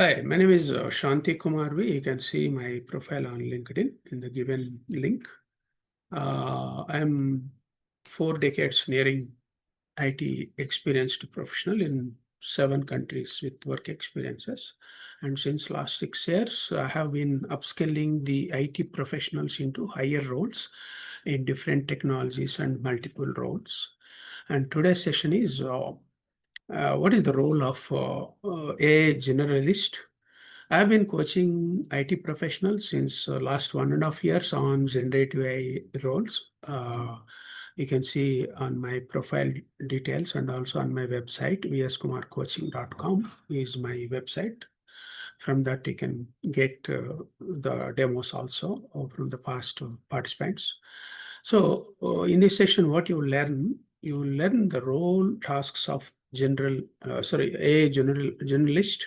Hi, my name is Shanti Kumar V. You can see my profile on LinkedIn in the given link. I'm 4 decades nearing IT experienced professional in 7 countries with work experiences. And since last 6 years, I have been upskilling the IT professionals into higher roles in different technologies and multiple roles. And today's session is what is the role of AI generalist? I've been coaching IT professionals since last 1.5 years on generative AI roles. You can see on my profile details and also on my website, vskumarcoaching.com is my website. From that, you can get the demos also from the past participants. So in this session, what you will learn the role tasks of AI generalist,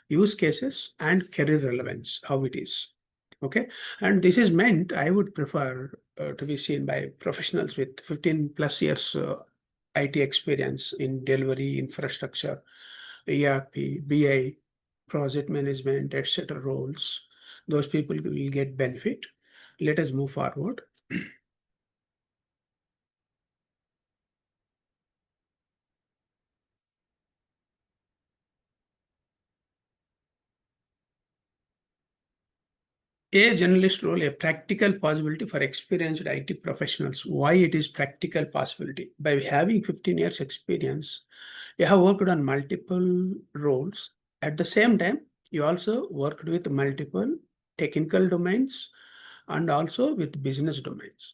use cases, and career relevance, how it is. Okay. And this is meant, I would prefer to be seen by professionals with 15 plus years IT experience in delivery, infrastructure, ERP, BI, project management, etc. roles. Those people will get benefit. Let us move forward. A generalist role, a practical possibility for experienced IT professionals. Why it is practical possibility? By having 15 years experience, you have worked on multiple roles. At the same time, you also worked with multiple technical domains and also with business domains.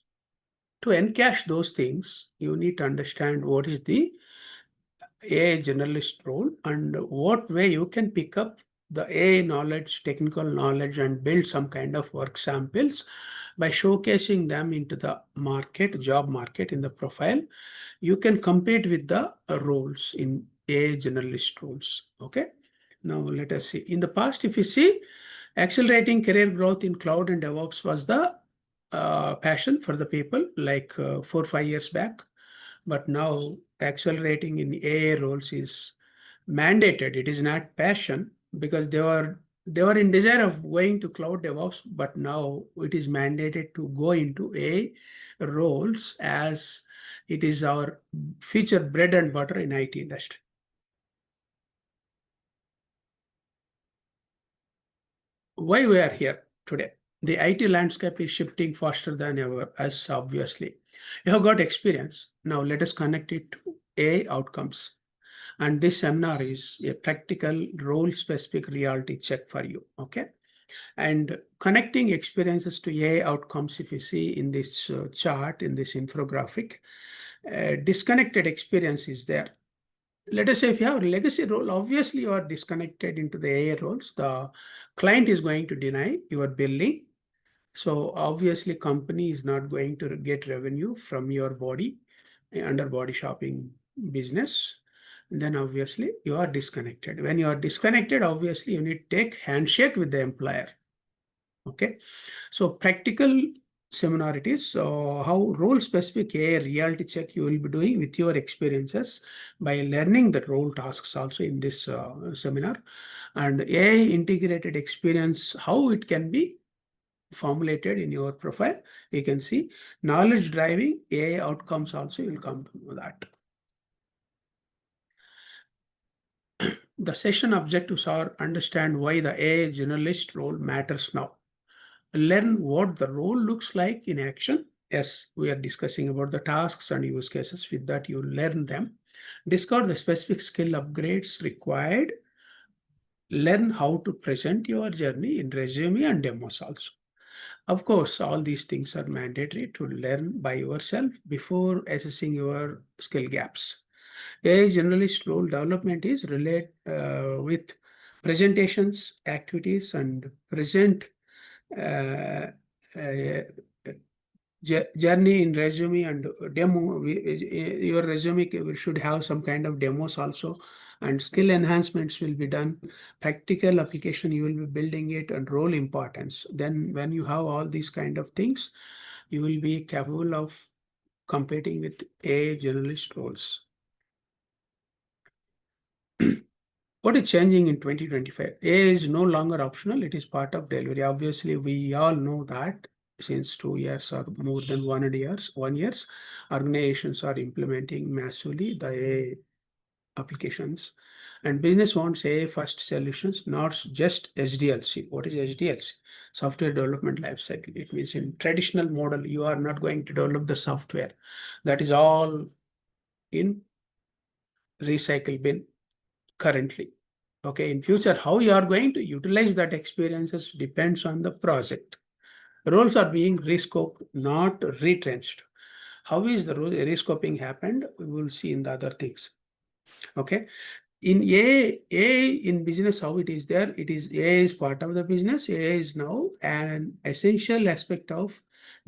To encash those things, you need to understand what is the AI generalist role and what way you can pick up the AI knowledge, technical knowledge, and build some kind of work samples by showcasing them into the market, job market in the profile. You can compete with the roles in AI generalist roles. Okay. Now let us see. In the past, if you see, accelerating career growth in cloud and DevOps was the passion for the people like 4 5 years back. But now accelerating in AI roles is mandated. It is not passion because they were in desire of going to cloud DevOps, but now it is mandated to go into AI roles as it is our future bread and butter in IT industry. Why we are here today? The IT landscape is shifting faster than ever, as obviously. You have got experience. Now let us connect it to AI outcomes. And this seminar is a practical role-specific reality check for you, okay? And connecting experiences to AI outcomes, if you see in this chart, in this infographic, disconnected experience is there. Let us say if you have a legacy role, obviously you are disconnected into the AI roles. The client is going to deny your billing. So obviously company is not going to get revenue from your body under body shopping business. Then obviously you are disconnected. When you are disconnected, obviously you need to take handshake with the employer. Okay. So practical similarities, how role specific AI reality check you will be doing with your experiences by learning the role tasks also in this seminar, and AI integrated experience, how it can be formulated in your profile. You can see knowledge driving AI outcomes also, you'll come to know that. The session objectives are understand why the AI generalist role matters now. Learn what the role looks like in action. Yes, we are discussing about the tasks and use cases. With that, you learn them. Discover the specific skill upgrades required. Learn how to present your journey in resume and demos also. Of course, all these things are mandatory to learn by yourself before assessing your skill gaps. AI generalist role development is relate with presentations, activities, and present uh, uh, journey in resume and demo. Your resume should have some kind of demos also, and skill enhancements will be done. Practical application, you will be building it, and role importance. Then when you have all these kind of things, you will be capable of competing with AI generalist roles. What is changing in 2025? AI is no longer optional. It is part of delivery. Obviously, we all know that since 2 years or more than 1 years, organizations are implementing massively the AI applications. And business wants AI first solutions, not just SDLC. What is SDLC? Software Development Lifecycle. It means in traditional model, you are not going to develop the software. That is all in recycle bin currently. Okay, in future, how you are going to utilize that experiences depends on the project. Roles are being rescoped, not retrenched. How is the rescoping happened? We will see in the other things. Okay, in AI in business, how it is there? It is AI is part of the business. AI is now an essential aspect of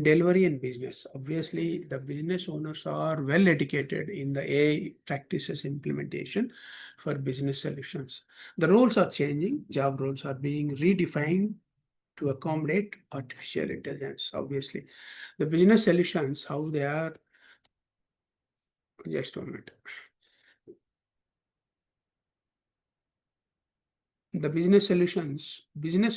delivery in business. Obviously, the business owners are well educated in the AI practices implementation for business solutions. The roles are changing. Job roles are being redefined to accommodate artificial intelligence. Obviously, the business solutions, how they are, just a minute. The business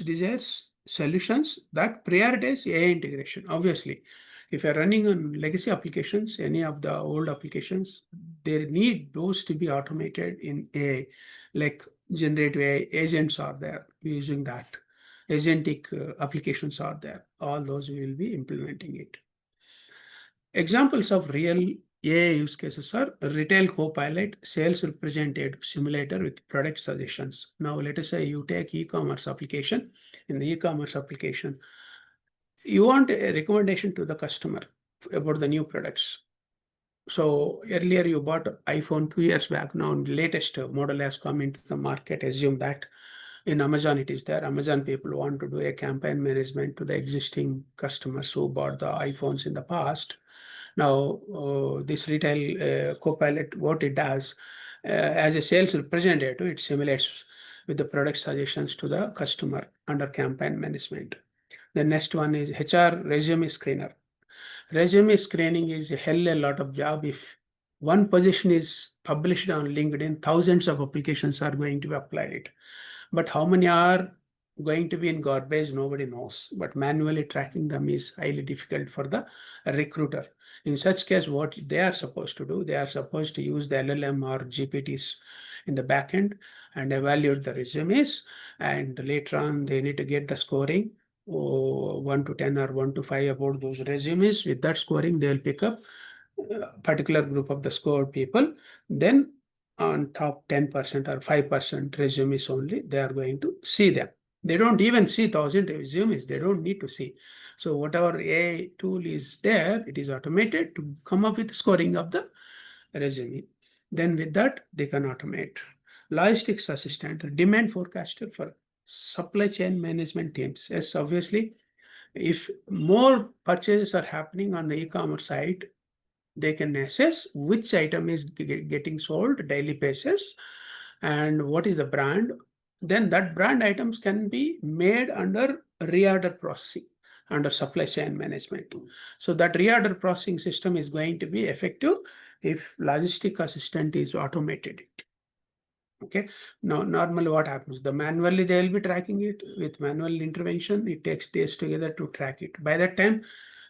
desires solutions that prioritize AI integration. Obviously, if you're running on legacy applications, any of the old applications, they need those to be automated in AI, like generative AI agents are there using that. Agentic applications are there. All those we will be implementing it. Examples of real AI use cases are retail co-pilot, sales representative simulator with product suggestions. Now, let us say you take e-commerce application. In the e-commerce application, you want a recommendation to the customer about the new products. So earlier you bought iPhone 2 years back. Now the latest model has come into the market. Assume that in Amazon it is there. Amazon people want to do a campaign management to the existing customers who bought the iPhones in the past. Now, this retail Copilot, what it does, as a sales representative, it simulates with the product suggestions to the customer under campaign management. The next one is HR resume screener. Resume screening is a hell a lot of job. If one position is published on LinkedIn, thousands of applications are going to be applied. But how many are going to be in garbage, nobody knows. But manually tracking them is highly difficult for the recruiter. In such case, what they are supposed to do, they are supposed to use the LLM or GPTs in the backend and evaluate the resumes. And later on, they need to get the scoring 1 to 10 or 1 to 5 about those resumes. With that scoring, they'll pick up a particular group of the scored people. Then on top 10% or 5% resumes only, they are going to see them. They don't even see 1,000 resumes. They don't need to see. So whatever AI tool is there, it is automated to come up with scoring of the resume. Then with that, they can automate. Logistics assistant, demand forecaster for supply chain management teams. Yes, obviously, if more purchases are happening on the e-commerce site, they can assess which item is getting sold daily basis and what is the brand. Then that brand items can be made under reorder processing under supply chain management. So that reorder processing system is going to be effective if logistic assistant is automated. Okay. Now, normally what happens? The manually they will be tracking it with manual intervention. It takes days together to track it. By that time,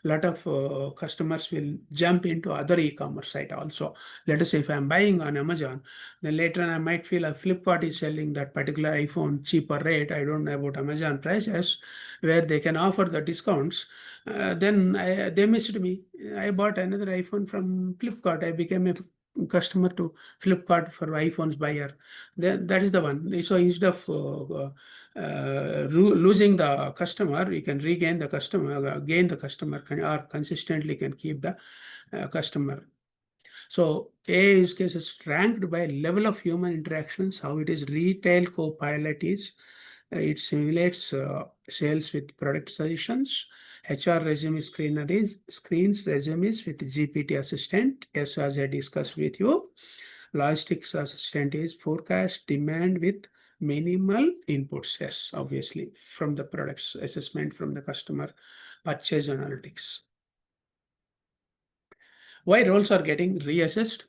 a lot of customers will jump into other e-commerce site also. Let us say if I'm buying on Amazon, then later on I might feel a Flipkart is selling that particular iPhone cheaper rate. I don't know about Amazon prices where they can offer the discounts. Then they missed me. I bought another iPhone from Flipkart. I became a customer to Flipkart for iPhones buyer. Then that is the one. So instead of losing the customer, you can regain the customer, gain the customer, or consistently can keep the customer. So AI use case is ranked by level of human interactions. How it is retail co-pilot is it simulates sales with product suggestions. HR resume screener is screens resumes with GPT assistant. Yes, as I discussed with you. Logistics assistant is forecast demand with minimal inputs. Yes, obviously from the products assessment from the customer purchase analytics. Why roles are getting reassessed?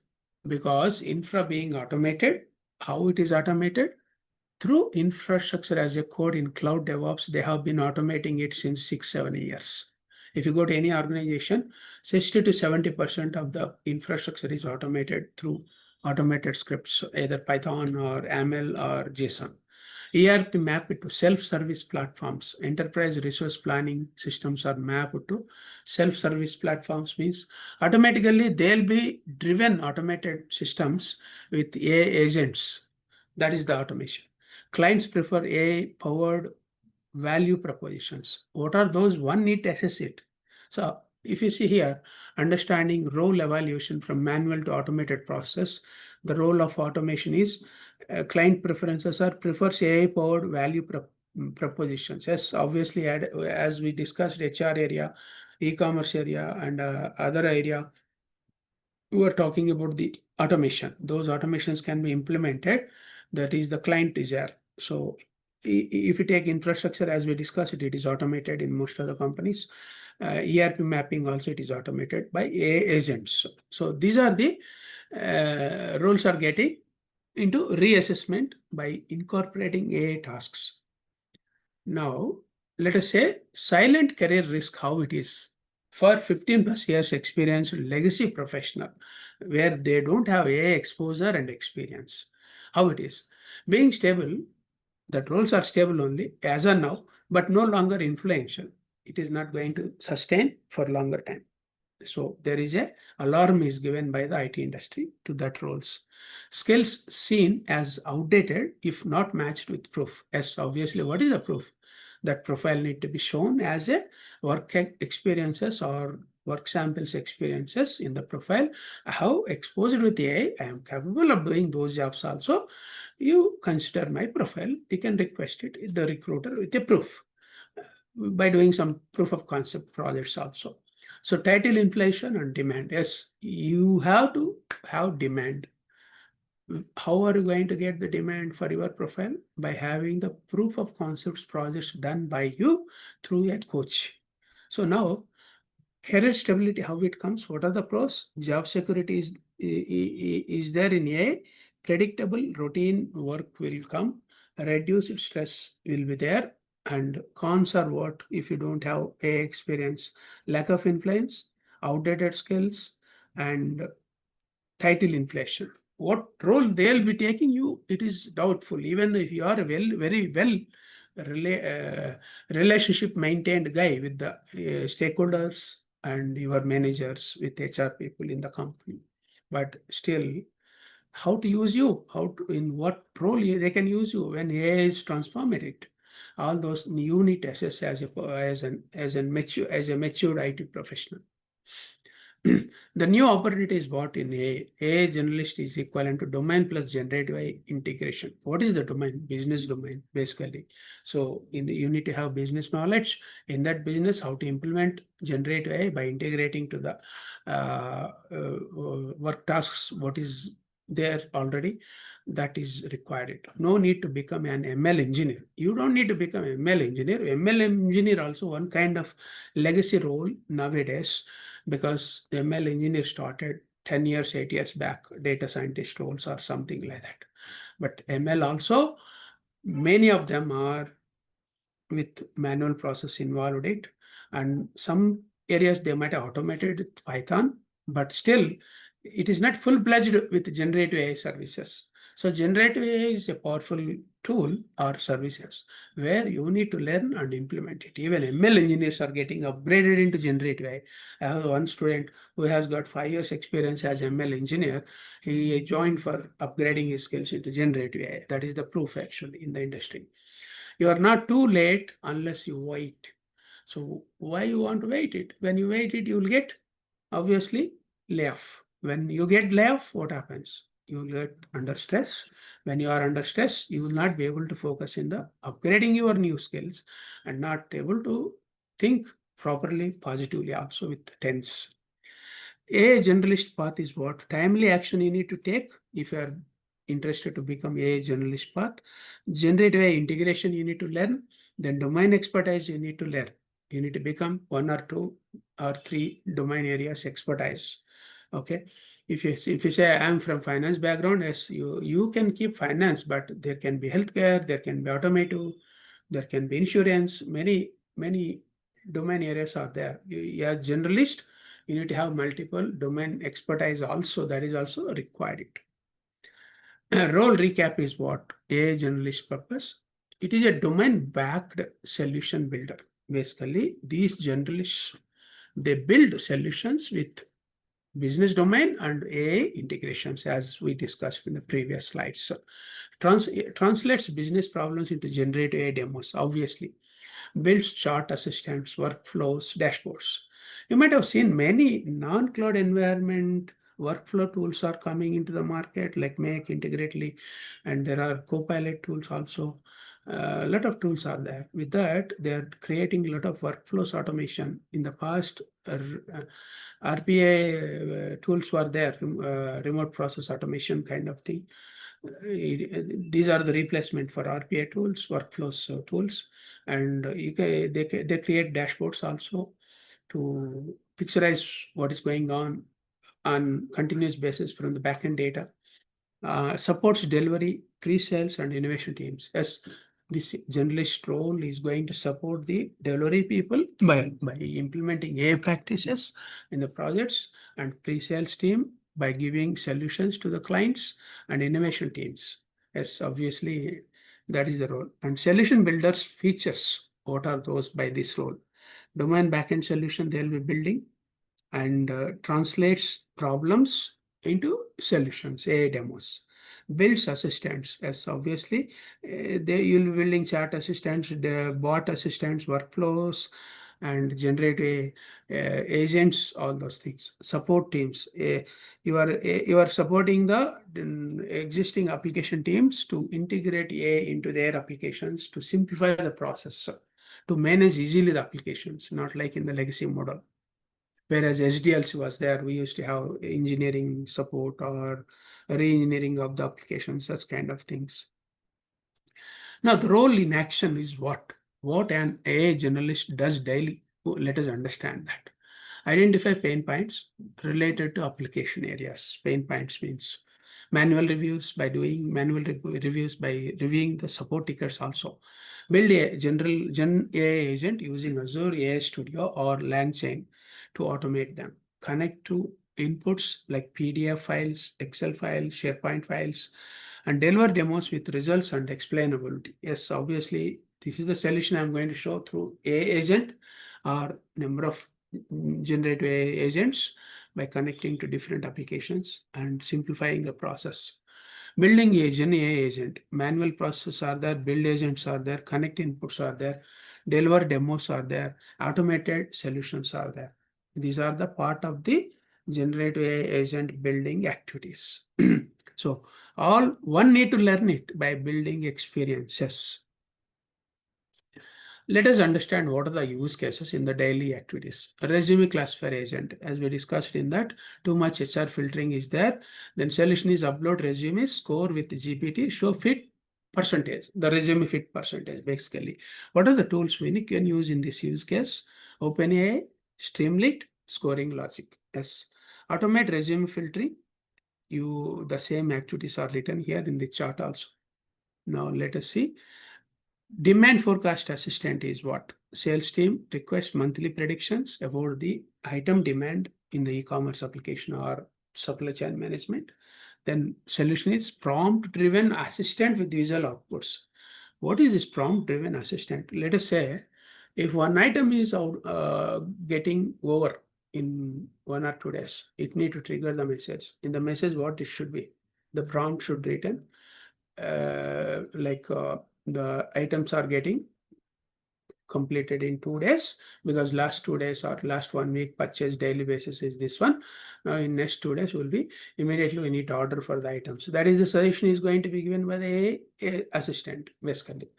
Because infra being automated, how it is automated? through infrastructure as a code in cloud DevOps, they have been automating it since 6, 7 years. If you go to any organization, 60 to 70% of the infrastructure is automated through automated scripts, either Python or ML or JSON. ERP mapped to self-service platforms. Enterprise resource planning systems are mapped to self-service platforms, means automatically they'll be driven automated systems with AI agents. That is the automation. Clients prefer AI-powered value propositions. What are those? One need to assess it. So if you see here, understanding role evaluation from manual to automated process, the role of automation is client preferences or prefers AI-powered value propositions. Yes, obviously, as we discussed, HR area, e-commerce area, and other area, we are talking about the automation. Those automations can be implemented. That is the client desire. So if you take infrastructure, as we discussed, it is automated in most of the companies. ERP mapping also, it is automated by AI agents. So these are the roles are getting into reassessment by incorporating AI tasks. Now, let us say silent career risk, how it is. For 15 plus years experienced legacy professional, where they don't have AI exposure and experience, how it is. Being stable, that roles are stable only as of now, but no longer influential. It is not going to sustain for longer time. So there is a alarm is given by the IT industry to that roles. Skills seen as outdated if not matched with proof. Yes, obviously, what is the proof? That profile need to be shown as a work experiences or work samples experiences in the profile. How exposed with AI, I am capable of doing those jobs also. You consider my profile, you can request it, the recruiter, with a proof by doing some proof of concept projects also. So title inflation and demand. Yes, you have to have demand. How are you going to get the demand for your profile? By having the proof of concepts projects done by you through a coach. So now, career stability, how it comes, what are the pros? Job security is there in AI. Predictable routine work will come. Reduced stress will be there. And cons are what? If you don't have AI experience, lack of influence, outdated skills, and title inflation. What role they'll be taking you, it is doubtful. Even if you are a very well relationship maintained guy with the stakeholders and your managers, with HR people in the company, but still, how to use you, in what role they can use you when AI is transforming it. All those you need to assess as a matured IT professional. The new opportunity is what in AI. AI generalist is equivalent to domain plus generative AI integration. What is the domain? Business domain, basically. So you need to have business knowledge in that business, how to implement generative AI by integrating to the work tasks, what is there already, that is required. No need to become an ML engineer. You don't need to become an ML engineer. ML engineer also one kind of legacy role nowadays, because the ML engineer started 10 years, 8 years back, data scientist roles or something like that. But ML also, many of them are with manual process involved it, and some areas they might have automated with Python, but still it is not full-fledged with generative AI services. So generative AI is a powerful tool or services where you need to learn and implement it. Even ML engineers are getting upgraded into generative AI. I have one student who has got 5 years experience as ML engineer. He joined for upgrading his skills into generative AI. That is the proof actually in the industry. You are not too late unless you wait. So why you want to wait it? When you wait it, you will get obviously layoff. When you get layoff, what happens? You will get under stress. When you are under stress, you will not be able to focus in the upgrading your new skills and not able to think properly, positively also with tense. A generalist path is what? Timely action you need to take if you are interested to become a generalist path. Generative AI integration you need to learn. Then domain expertise you need to learn. You need to become 1 or 2 or 3 domain areas expertise. Okay. If you say I'm from finance background, yes, you can keep finance, but there can be healthcare, there can be automotive, there can be insurance, many domain areas are there. You are generalist, you need to have multiple domain expertise also, that is also required. Role recap is what? AI generalist purpose. It is a domain-backed solution builder. Basically, these generalists, they build solutions with business domain and AI integrations, as we discussed in the previous slides. So, translates business problems into generative AI demos, obviously. Builds chart assistants, workflows, dashboards. You might have seen many non-cloud environment workflow tools are coming into the market, like Make, Integrately, and there are Copilot tools also. A lot of tools are there. With that, they are creating a lot of workflows automation. In the past, RPA tools were there, remote process automation kind of thing. These are the replacement for RPA tools, workflows tools, and they create dashboards also to picturize what is going on continuous basis from the backend data. Supports delivery, pre-sales, and innovation teams. As this generalist role is going to support the delivery people by implementing AI practices in the projects, and pre-sales team by giving solutions to the clients, and innovation teams. Yes, obviously that is the role. And solution builders features, what are those by this role? Domain backend solution they'll be building, and translates problems into solutions, AI demos. Builds assistants, as obviously you'll be building chat assistants, the bot assistants, workflows, and generate agents, all those things. Support teams. You are supporting the existing application teams to integrate AI into their applications to simplify the process, to manage easily the applications, not like in the legacy model. Whereas SDLC was there, we used to have engineering support or re-engineering of the application, such kind of things. Now, the role in action is what? What an AI generalist does daily. Let us understand that. Identify pain points related to application areas. Pain points means manual reviews, by doing manual reviews, by reviewing the support tickets also. Build a Gen AI agent using Azure AI Studio or LangChain to automate them. Connect to inputs like PDF files, Excel files, SharePoint files, and deliver demos with results and explainability. Yes, obviously, this is the solution I'm going to show through AI agent or number of generative AI agents by connecting to different applications and simplifying the process. Building a Gen AI agent, manual processes are there, build agents are there, connect inputs are there, deliver demos are there, automated solutions are there. These are the part of the generative AI agent building activities. So all one need to learn it by building experiences. Let us understand what are the use cases in the daily activities. A resume classifier agent, as we discussed in that, too much HR filtering is there. Then solution is upload resume, score with GPT, show fit percentage, the resume fit percentage, basically. What are the tools we can use in this use case? OpenAI, Streamlit, scoring logic. Yes. Automate resume filtering. The same activities are written here in the chart also. Now let us see. Demand forecast assistant is what? Sales team requests monthly predictions about the item demand in the e-commerce application or supply chain management. Then solution is prompt driven assistant with visual outputs. What is this prompt driven assistant? Let us say if one item is getting over in 1 or 2 days, it need to trigger the message. In the message, what it should be? The prompt should written the items are getting completed in 2 days, because last 2 days or last 1 week purchase daily basis is this one. Now in next 2 days will be immediately we need to order for the items. So that is the suggestion is going to be given by the AI assistant, basically.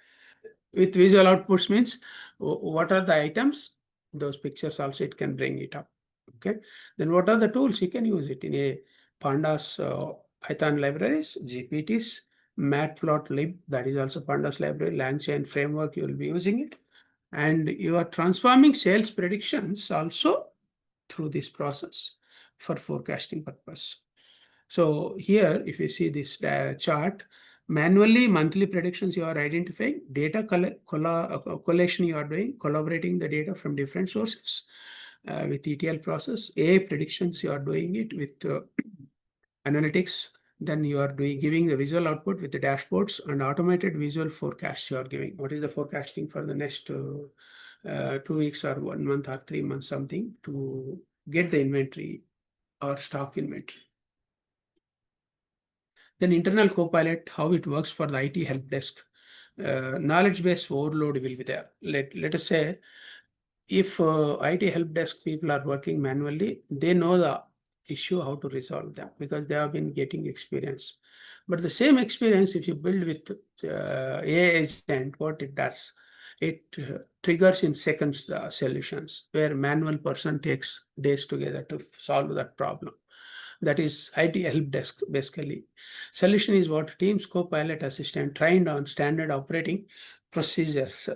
With visual outputs means what are the items, those pictures also it can bring it up. Okay. Then what are the tools you can use it in a pandas Python libraries, GPTs, matplotlib, that is also pandas library, LangChain framework, you will be using it. And you are transforming sales predictions also through this process for forecasting purpose. So here, if you see this chart, manually monthly predictions you are identifying, data collection you are doing, collaborating the data from different sources with ETL process, AI predictions you are doing it with analytics. Then you are giving the visual output with the dashboards and automated visual forecasts you are giving. What is the forecasting for the next 2 weeks or 1 month or 3 months, something to get the inventory or stock inventory. Then internal copilot, how it works for the IT help desk. Knowledge base overload will be there. Let us say if IT help desk people are working manually, they know the issue, how to resolve them because they have been getting experience. But the same experience, if you build with AI agent, what it does, it triggers in seconds the solutions where manual person takes days together to solve that problem. That is IT help desk basically. Solution is what Teams Copilot Assistant trained on standard operating procedures,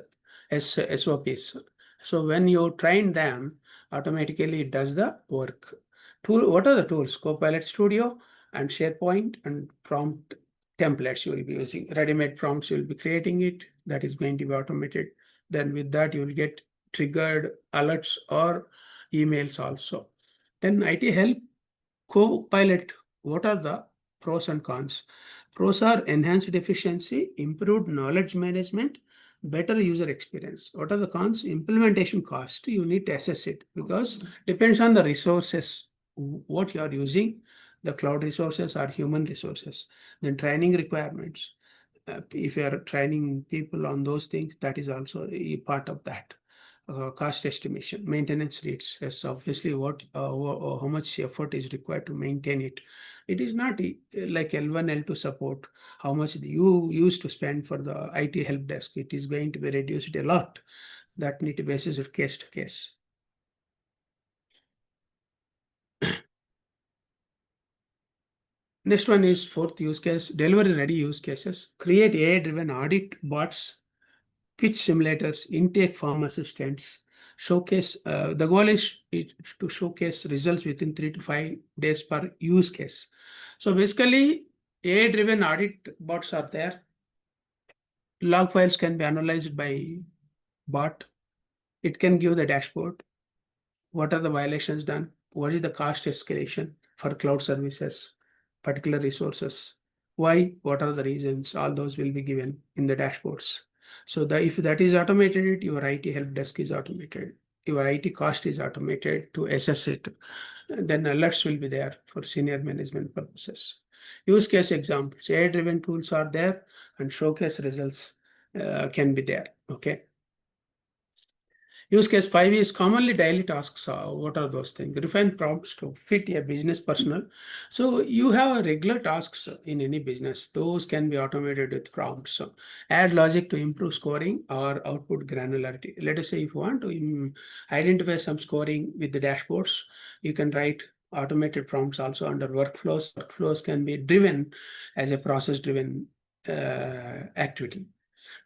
SOPs. So when you train them, automatically it does the work. What are the tools? Copilot Studio and SharePoint and prompt templates you will be using. Ready-made prompts you will be creating it. That is going to be automated. Then with that you will get triggered alerts or emails also. Then IT help Copilot, what are the pros and cons? Pros are enhanced efficiency, improved knowledge management, better user experience. What are the cons? Implementation cost. You need to assess it because depends on the resources, what you are using, the cloud resources or human resources. Then training requirements. If you are training people on those things, that is also a part of that cost estimation, maintenance rates. Yes, obviously, how much effort is required to maintain it. It is not like L1, L2 support. How much you used to spend for the IT help desk? It is going to be reduced a lot. That need to be assessed case to case. Next one is fourth use case: delivery ready use cases. Create AI-driven audit bots, pitch simulators, intake form assistants, showcase. The goal is to showcase results within 3 to 5 days per use case. So basically, AI-driven audit bots are there. Log files can be analyzed by bot. It can give the dashboard. What are the violations done? What is the cost escalation for cloud services, particular resources? Why? What are the reasons? All those will be given in the dashboards. So if that is automated, your IT help desk is automated. Your IT cost is automated to assess it. Then alerts will be there for senior management purposes. Use case examples, AI-driven tools are there and showcase results can be there. Okay. Use case 5 is commonly daily tasks. What are those things? Refine prompts to fit a business personnel. So you have regular tasks in any business. Those can be automated with prompts. So add logic to improve scoring or output granularity. Let us say if you want to identify some scoring with the dashboards, you can write automated prompts also under workflows. Workflows can be driven as a process-driven activity.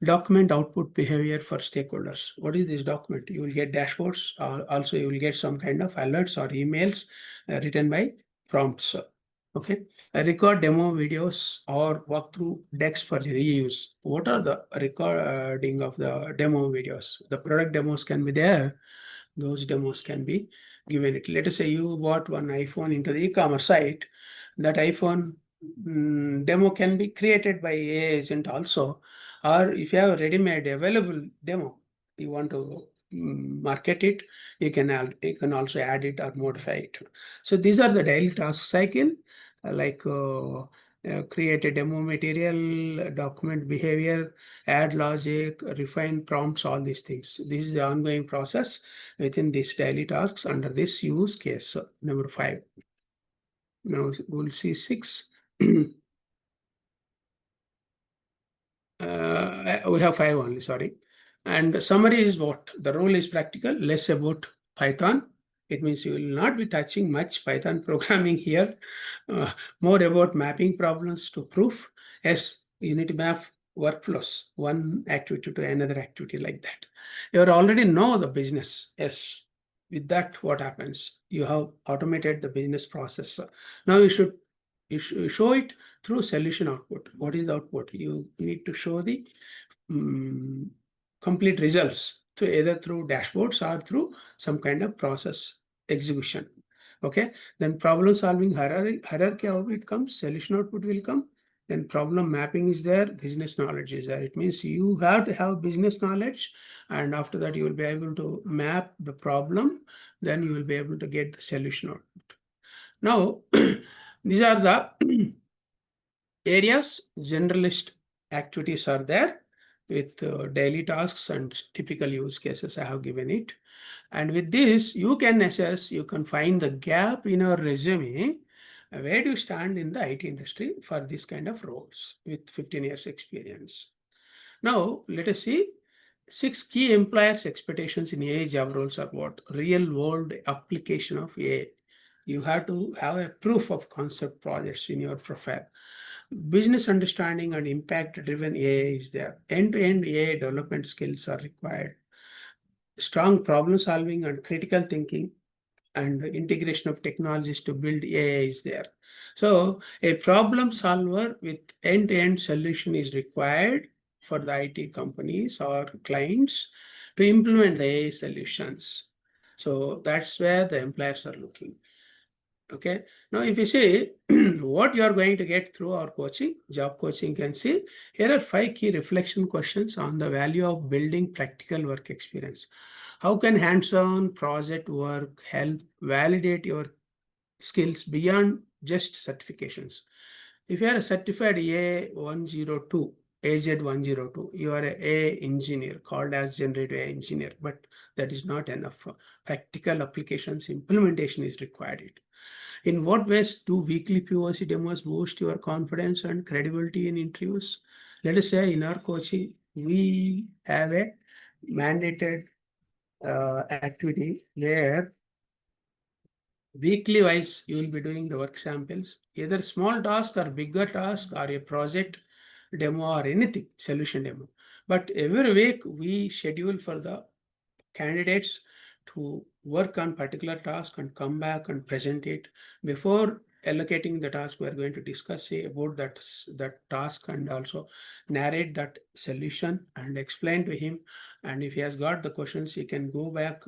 Document output behavior for stakeholders. What is this document? You will get dashboards. Also, you will get some kind of alerts or emails written by prompts. Okay. Record demo videos or walkthrough decks for reuse. What are the recording of the demo videos? The product demos can be there. Those demos can be given it. Let us say you bought one iPhone into the e-commerce site. That iPhone demo can be created by AI agent also. Or if you have a ready-made available demo, you want to market it, you can also add it or modify it. So these are the daily task cycle, create a demo material, document behavior, add logic, refine prompts, all these things. This is the ongoing process within these daily tasks under this use case, number 5. Now we'll see 6. We have 5 only, sorry. And summary is what? The role is practical, less about Python. It means you will not be touching much Python programming here. Uh, More about mapping problems to proof. Yes, you need to map workflows, one activity to another activity like that. You already know the business. Yes. With that, what happens? You have automated the business process. Now you should You show it through solution output. What is the output? You need to show the complete results through either through dashboards or through some kind of process execution. Okay, then problem solving hierarchy how it comes, solution output will come, then problem mapping is there, business knowledge is there. It means you have to have business knowledge, and after that you will be able to map the problem, then you will be able to get the solution output. Now these are the areas generalist activities are there with daily tasks and typical use cases I have given it. And with this, you can assess, you can find the gap in your resume. Where do you stand in the IT industry for this kind of roles with 15 years experience? Now, let us see 6 key employers' expectations in AI job roles are what? Real world application of AI. You have to have a proof of concept projects in your profile. Business understanding and impact driven AI is there. End-to-end AI development skills are required. Strong problem solving and critical thinking and integration of technologies to build AI is there. So a problem solver with end-to-end solution is required for the IT companies or clients to implement the AI solutions. So that's where the employers are looking. Okay. Now, if you see what you are going to get through our coaching, job coaching, can see here are 5 key reflection questions on the value of building practical work experience. How can hands-on project work help validate your skills beyond just certifications? If you are a certified A102, AZ102, you are a A engineer called as generative AI engineer, but that is not enough. Practical applications implementation is required. In what ways do weekly POC demos boost your confidence and credibility in interviews? Let us say in our coaching, we have a mandated activity where weekly wise you will be doing the work samples, either small task or bigger task or a project demo or anything, solution demo. But every week we schedule for the candidates to work on particular task and come back and present it. Before allocating the task, we are going to discuss about that task and also narrate that solution and explain to him. And if he has got the questions, he can go back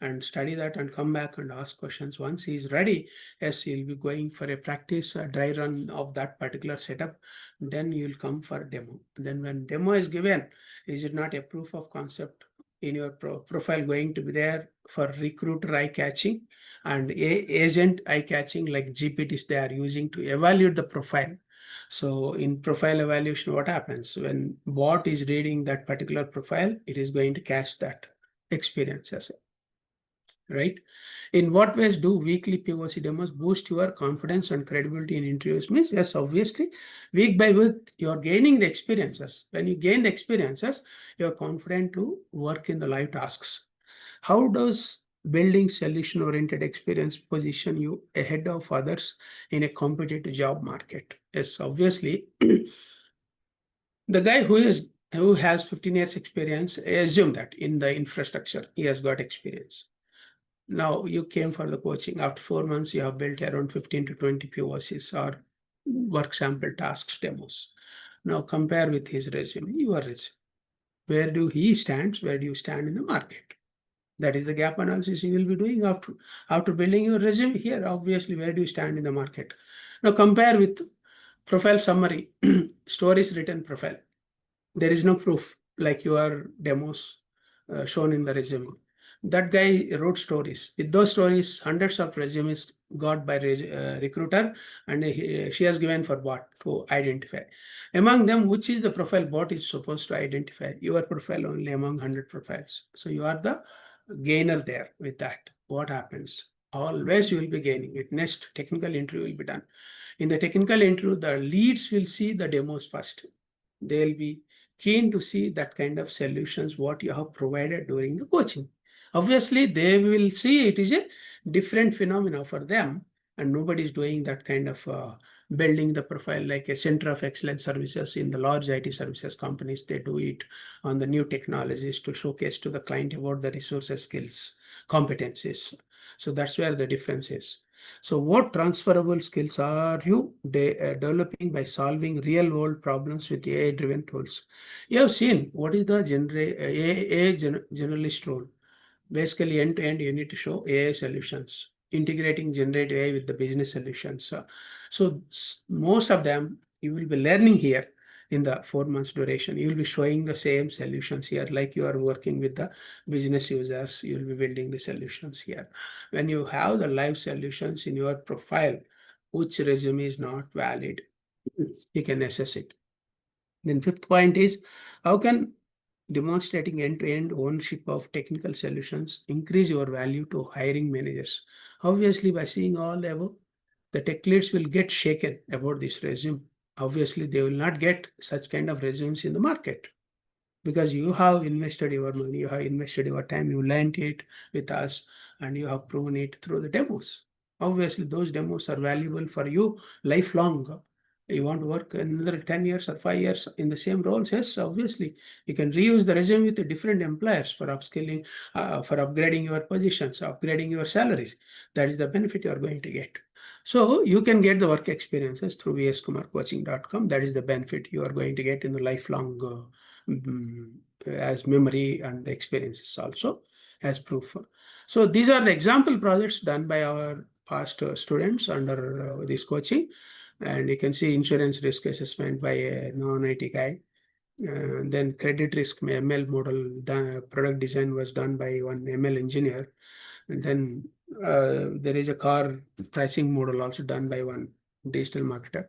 and study that and come back and ask questions. Once he is ready, yes, he'll be going for a practice, a dry run of that particular setup. Then you'll come for demo. Then when demo is given, is it not a proof of concept in your profile going to be there for recruiter eye catching and agent eye catching like GPTs they are using to evaluate the profile. So in profile evaluation, what happens when bot is reading that particular profile, it is going to catch that experience as right? In what ways do weekly POC demos boost your confidence and credibility in interviews? Means, yes, obviously, week by week, you're gaining the experiences. When you gain the experiences, you're confident to work in the live tasks. How does building solution-oriented experience position you ahead of others in a competitive job market? Yes, obviously, the guy who has 15 years experience, assume that in the infrastructure, he has got experience. Now you came for the coaching. After 4 months, you have built around 15 to 20 POCs or work sample tasks demos. Now compare with his resume, your resume. Where do he stands? Where do you stand in the market? That is the gap analysis you will be doing after building your resume here. Obviously, where do you stand in the market? Now compare with profile summary, stories written profile. There is no proof like your demos shown in the resume. That guy wrote stories. With those stories, hundreds of resumes got by recruiter, and she has given for bot to identify. Among them, which is the profile bot is supposed to identify? Your profile only among 100 profiles. So you are the gainer there with that. What happens? Always you will be gaining it. Next technical interview will be done. In the technical interview, the leads will see the demos first. They'll be keen to see that kind of solutions what you have provided during the coaching. Obviously, they will see it is a different phenomena for them, and nobody is doing that kind of building the profile like a center of excellence services in the large IT services companies. They do it on the new technologies to showcase to the client about the resources, skills, competencies. So that's where the difference is. So what transferable skills are you developing by solving real world problems with AI driven tools? You have seen what is the generalist role. Basically, end to end, you need to show AI solutions, integrating generative AI with the business solutions. Most of them you will be learning here in the 4 months duration. You will be showing the same solutions here, like you are working with the business users. You will be building the solutions here. When you have the live solutions in your profile, which resume is not valid, you can assess it. Then fifth point is how can demonstrating end-to-end ownership of technical solutions increase your value to hiring managers? Obviously, by seeing all the above, the tech leads will get shaken about this resume. Obviously, they will not get such kind of resumes in the market because you have invested your money, you have invested your time, you learned it with us, and you have proven it through the demos. Obviously, those demos are valuable for you lifelong. You want to work another 10 years or 5 years in the same roles? Yes, obviously. You can reuse the resume with the different employers for upskilling, for upgrading your positions, upgrading your salaries. That is the benefit you are going to get. So you can get the work experiences through vskumarcoaching.com. That is the benefit you are going to get in the lifelong as memory and experiences also as proof. So these are the example projects done by our past students under this coaching. And you can see insurance risk assessment by a non-IT guy. Then credit risk ML model product design was done by one ML engineer. And then there is a car pricing model also done by one digital marketer.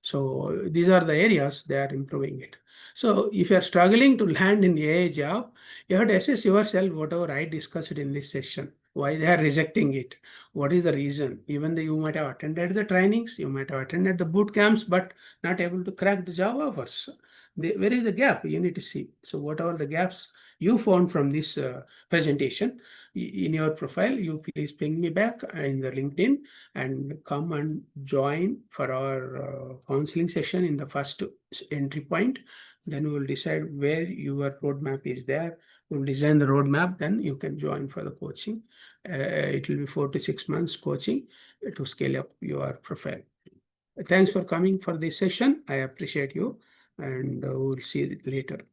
So these are the areas they are improving it. So if you are struggling to land in AI job, you have to assess yourself whatever I discussed in this session, why they are rejecting it. What is the reason? Even though you might have attended the trainings, you might have attended the boot camps, but not able to crack the job offers. Where is the gap? You need to see. So whatever the gaps you found from this presentation in your profile, you please ping me back in the LinkedIn and come and join for our counseling session in the first entry point. Then we will decide where your roadmap is there. We'll design the roadmap, then you can join for the coaching. It will be 4 to 6 months coaching to scale up your profile. Thanks for coming for this session. I appreciate you, and we'll see you later.